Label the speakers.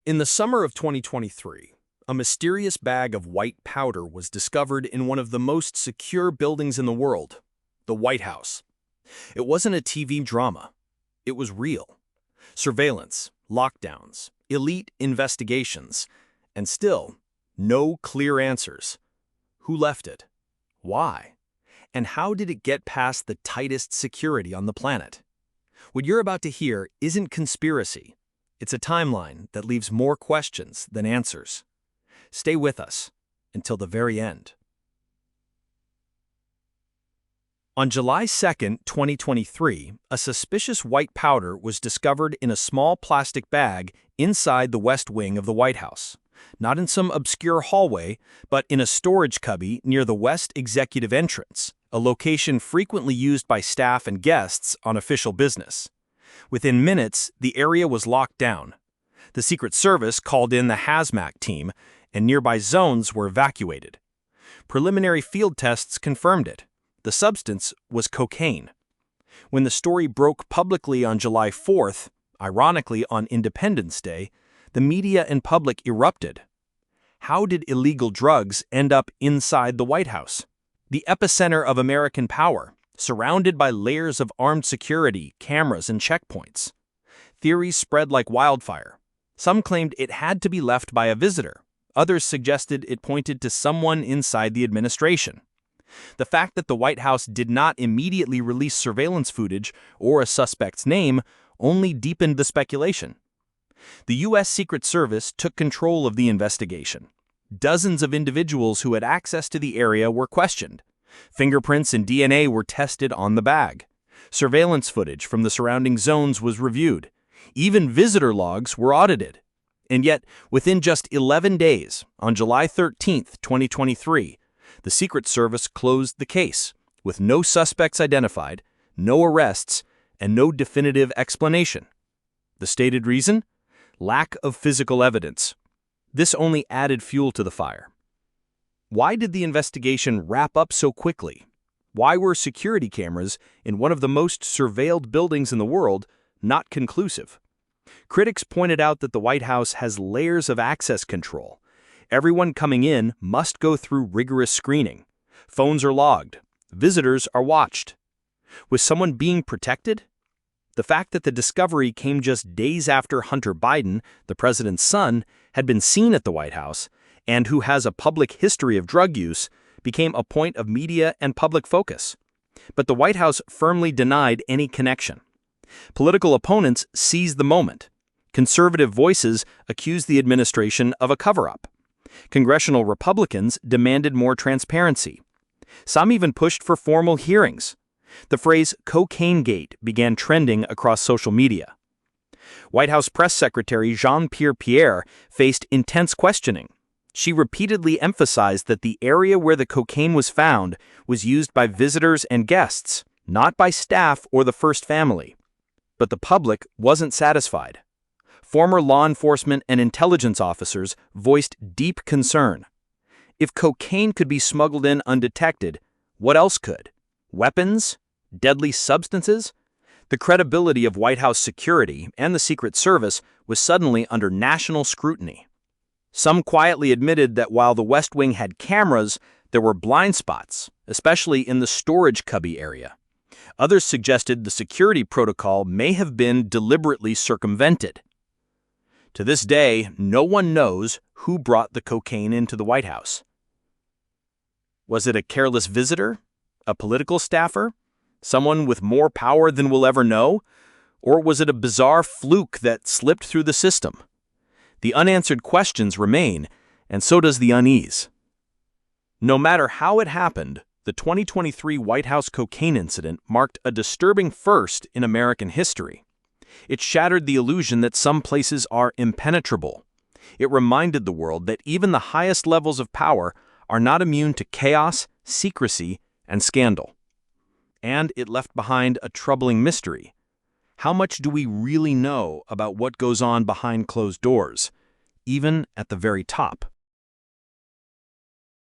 Speaker 1: In the summer of 2023, a mysterious bag of white powder was discovered in one of the most secure buildings in the world, the White House. It wasn't a TV drama. It was real. Surveillance, lockdowns, elite investigations, and still, no clear answers. Who left it? Why? And how did it get past the tightest security on the planet? What you're about to hear isn't conspiracy. It's a timeline that leaves more questions than answers. Stay with us until the very end. On July 2, 2023, a suspicious white powder was discovered in a small plastic bag inside the West Wing of the White House. Not in some obscure hallway, but in a storage cubby near the West Executive Entrance, a location frequently used by staff and guests on official business. Within minutes, the area was locked down. The Secret Service called in the hazmat team, and nearby zones were evacuated. Preliminary field tests confirmed it. The substance was cocaine. When the story broke publicly on July 4th, ironically on Independence Day, the media and public erupted. How did illegal drugs end up inside the White House? The epicenter of American power, surrounded by layers of armed security, cameras, and checkpoints. Theories spread like wildfire. Some claimed it had to be left by a visitor. Others suggested it pointed to someone inside the administration. The fact that the White House did not immediately release surveillance footage or a suspect's name only deepened the speculation. The U.S. Secret Service took control of the investigation. Dozens of individuals who had access to the area were questioned. Fingerprints and DNA were tested on the bag. Surveillance footage from the surrounding zones was reviewed. Even visitor logs were audited. And yet, within just 11 days, on July 13, 2023, the Secret Service closed the case, with no suspects identified, no arrests, and no definitive explanation. The stated reason? Lack of physical evidence. This only added fuel to the fire. Why did the investigation wrap up so quickly? Why were security cameras in one of the most surveilled buildings in the world not conclusive? Critics pointed out that the White House has layers of access control. Everyone coming in must go through rigorous screening. Phones are logged. Visitors are watched. Was someone being protected? The fact that the discovery came just days after Hunter Biden, the president's son, had been seen at the White House, and who has a public history of drug use, became a point of media and public focus. But the White House firmly denied any connection. Political opponents seized the moment. Conservative voices accused the administration of a cover-up. Congressional Republicans demanded more transparency. Some even pushed for formal hearings. The phrase "cocaine gate" began trending across social media. White House Press Secretary Jean-Pierre faced intense questioning. She repeatedly emphasized that the area where the cocaine was found was used by visitors and guests, not by staff or the first family. But the public wasn't satisfied. Former law enforcement and intelligence officers voiced deep concern. If cocaine could be smuggled in undetected, what else could? Weapons? Deadly substances? The credibility of White House security and the Secret Service was suddenly under national scrutiny. Some quietly admitted that while the West Wing had cameras, there were blind spots, especially in the storage cubby area. Others suggested the security protocol may have been deliberately circumvented. To this day, no one knows who brought the cocaine into the White House. Was it a careless visitor? A political staffer? Someone with more power than we'll ever know? Or was it a bizarre fluke that slipped through the system? The unanswered questions remain, and so does the unease. No matter how it happened, the 2023 White House cocaine incident marked a disturbing first in American history. It shattered the illusion that some places are impenetrable. It reminded the world that even the highest levels of power are not immune to chaos, secrecy, and scandal. And it left behind a troubling mystery. How much do we really know about what goes on behind closed doors, even at the very top?